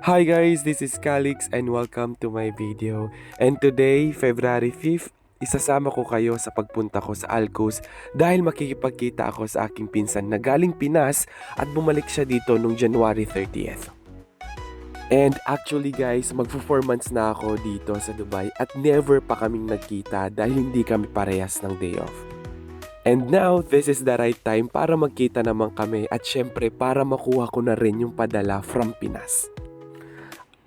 Hi guys, this is Calix and welcome to my video. And today, February 5th, isasama ko kayo sa pagpunta ko sa Alcos dahil makikipagkita ako sa aking pinsan na galing Pinas at bumalik siya dito noong January 30th. And actually guys, magpo 4 months na ako dito sa Dubai at never pa kaming nagkita dahil hindi kami parehas ng day off. And now, this is the right time para magkita naman kami at syempre para makuha ko na rin yung padala from Pinas.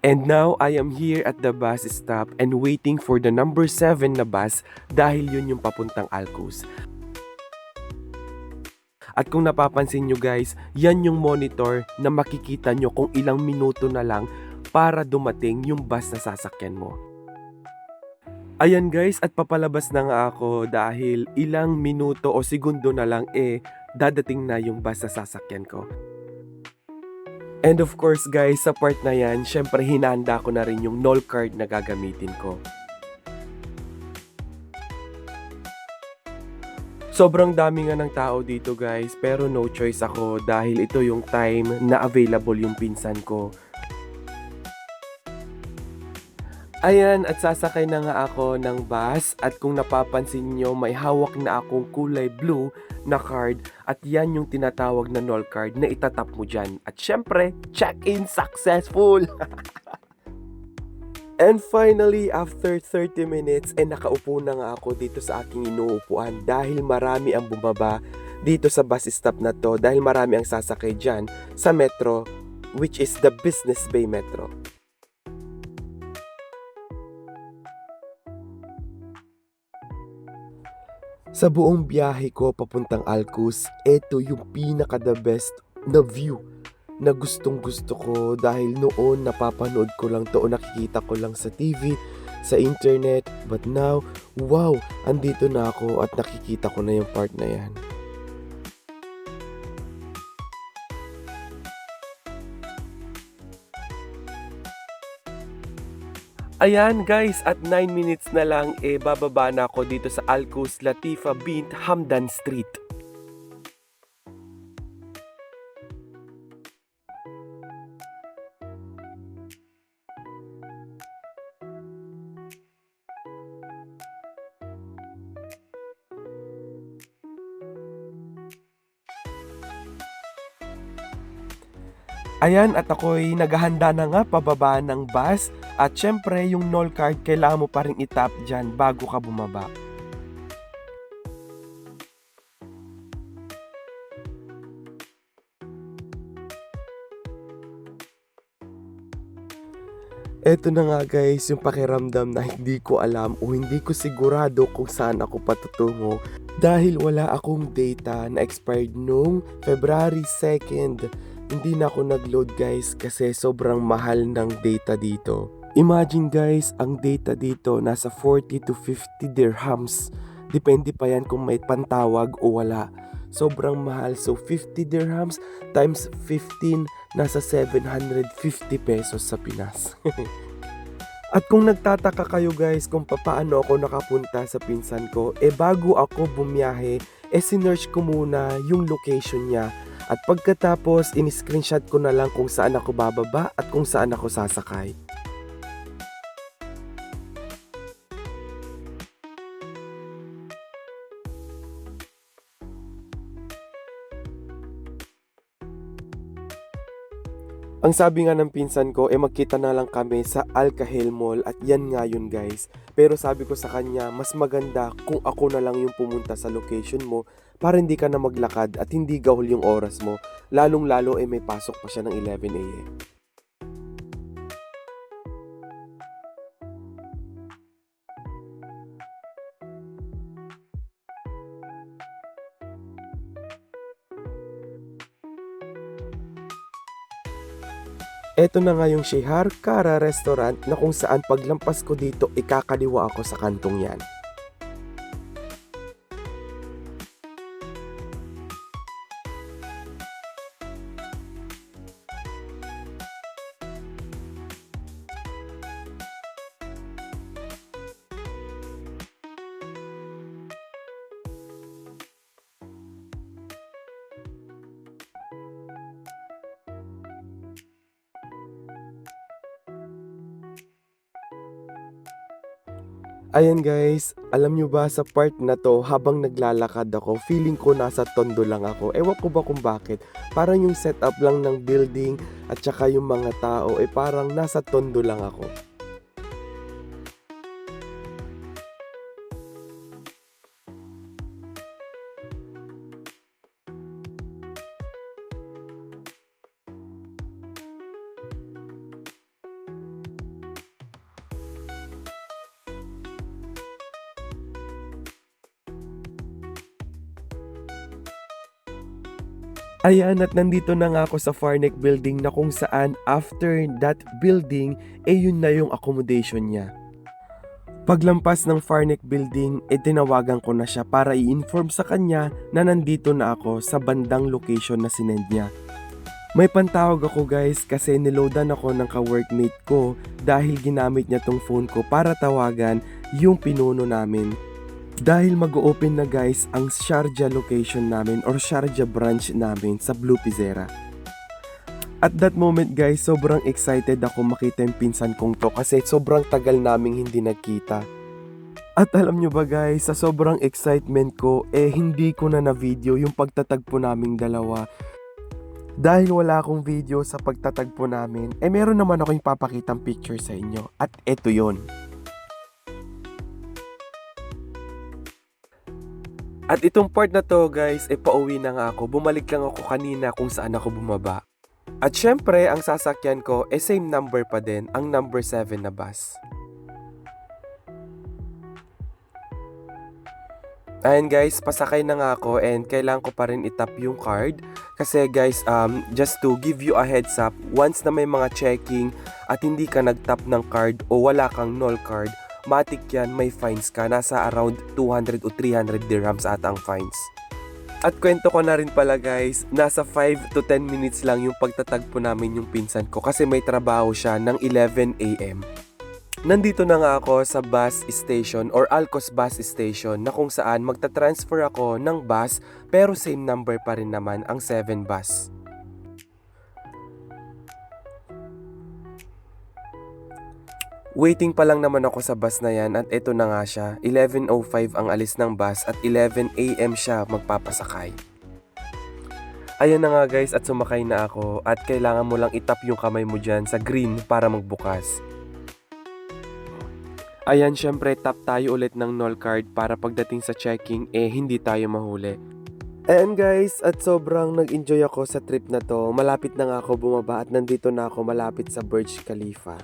And now, I am here at the bus stop and waiting for the number 7 na bus dahil yun yung papuntang Alcos. At kung napapansin nyo guys, yan yung monitor na makikita nyo kung ilang minuto na lang para dumating yung bus na sasakyan mo. Ayan guys, at papalabas na nga ako dahil ilang minuto o segundo na lang dadating na yung bus na sasakyan ko. And of course guys, sa part na yan, syempre hinanda ko na rin yung NOL card na gagamitin ko. Sobrang dami nga ng tao dito guys, pero no choice ako dahil ito yung time na available yung pinsan ko. Ayan, at sasakay na nga ako ng bus at kung napapansin nyo, may hawak na akong kulay blue na card at yan yung tinatawag na NOL card na itatap mo dyan. At syempre, check-in successful! And finally, after 30 minutes, nakaupo na nga ako dito sa aking inuupuan dahil marami ang bumaba dito sa bus stop na to dahil marami ang sasakay dyan sa metro, which is the Business Bay Metro. Sa buong biyahe ko papuntang Alcos, ito yung pinaka the best na view na gustong gusto ko dahil noon napapanood ko lang to o nakikita ko lang sa TV, sa internet, but now, wow, andito na ako at nakikita ko na yung part na yan. Ayan guys, at 9 minutes na lang bababa na ako dito sa Alcos Latifa bint Hamdan Street. Ayan, at ako'y naghahanda na nga pababa ng bus at syempre yung NOL card kailangan mo pa rin itap dyan bago ka bumaba. Eto na nga guys, yung pakiramdam na hindi ko alam o hindi ko sigurado kung saan ako patutungo dahil wala akong data na expired noong February 2nd. Hindi na ako nag-load guys kasi sobrang mahal ng data dito. Imagine guys, ang data dito nasa 40 to 50 dirhams. Depende pa yan kung may pantawag o wala. Sobrang mahal. So 50 dirhams times 15, nasa 750 pesos sa Pinas. At kung nagtataka kayo guys kung paano ako nakapunta sa pinsan ko, bago ako bumiyahe, sinearch ko muna yung location niya. At pagkatapos, in-screenshot ko na lang kung saan ako bababa at kung saan ako sasakay. Ang sabi nga ng pinsan ko, magkita na lang kami sa Al Kahil Mall at yan nga yun guys. Pero sabi ko sa kanya, mas maganda kung ako na lang yung pumunta sa location mo para hindi ka na maglakad at hindi gahol yung oras mo. Lalong lalo may pasok pa siya ng 11 AM. Eto na nga yung Shihar Kara Restaurant na kung saan paglampas ko dito ikakaliwa ako sa kantong yan. Ayan guys, alam nyo ba sa part na to habang naglalakad ako, feeling ko nasa Tondo lang ako. Ewan ko ba kung bakit. Parang yung setup lang ng building at saka yung mga tao parang nasa Tondo lang ako. Ayan at nandito na nga ako sa Farneck Building na kung saan after that building, yun na yung accommodation niya. Paglampas ng Farneck Building, tinawagan ko na siya para i-inform sa kanya na nandito na ako sa bandang location na sinend niya. May pantawag ako guys kasi niloadan ako ng ka-workmate ko dahil ginamit niya tong phone ko para tawagan yung pinuno namin. Dahil mag-open na guys ang Sharjah location namin or Sharjah branch namin sa Blue Pizera. At that moment guys, sobrang excited ako makita yung pinsan kong to kasi sobrang tagal naming hindi nagkita. At alam nyo ba guys, sa sobrang excitement ko, hindi ko na na-video yung pagtatagpo naming dalawa. Dahil wala akong video sa pagtatagpo namin, meron naman ako yung papakitang picture sa inyo. At eto yon. At itong part na to guys, pauwi na nga ako. Bumalik lang ako kanina kung saan ako bumaba. At syempre, ang sasakyan ko, same number pa din, ang number 7 na bus. Ayan guys, pasakay na nga ako and kailangan ko pa rin itap yung card. Kasi guys, just to give you a heads up, once na may mga checking at hindi ka nagtap ng card o wala kang null card, matik yan, may fines ka. Nasa around 200 o 300 dirhams ata ang fines. At kwento ko na rin pala guys, nasa 5 to 10 minutes lang yung pagtatagpo namin yung pinsan ko kasi may trabaho siya ng 11 AM. Nandito na nga ako sa bus station or Alcos bus station na kung saan magta-transfer ako ng bus pero same number pa rin naman ang 7 bus. Waiting pa lang naman ako sa bus na yan at ito na nga siya. 11:05 ang alis ng bus at 11 AM siya magpapasakay. Ayan na nga guys at sumakay na ako at kailangan mo lang itap yung kamay mo dyan sa green para magbukas. Ayan, syempre tap tayo ulit ng null card para pagdating sa checking hindi tayo mahuli. Ayan guys, at sobrang nag-enjoy ako sa trip na to. Malapit na nga ako bumaba at nandito na ako malapit sa Burj Khalifa.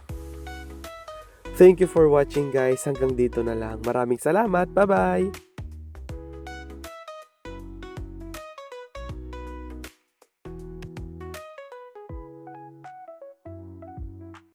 Thank you for watching guys, hanggang dito na lang. Maraming salamat, bye bye!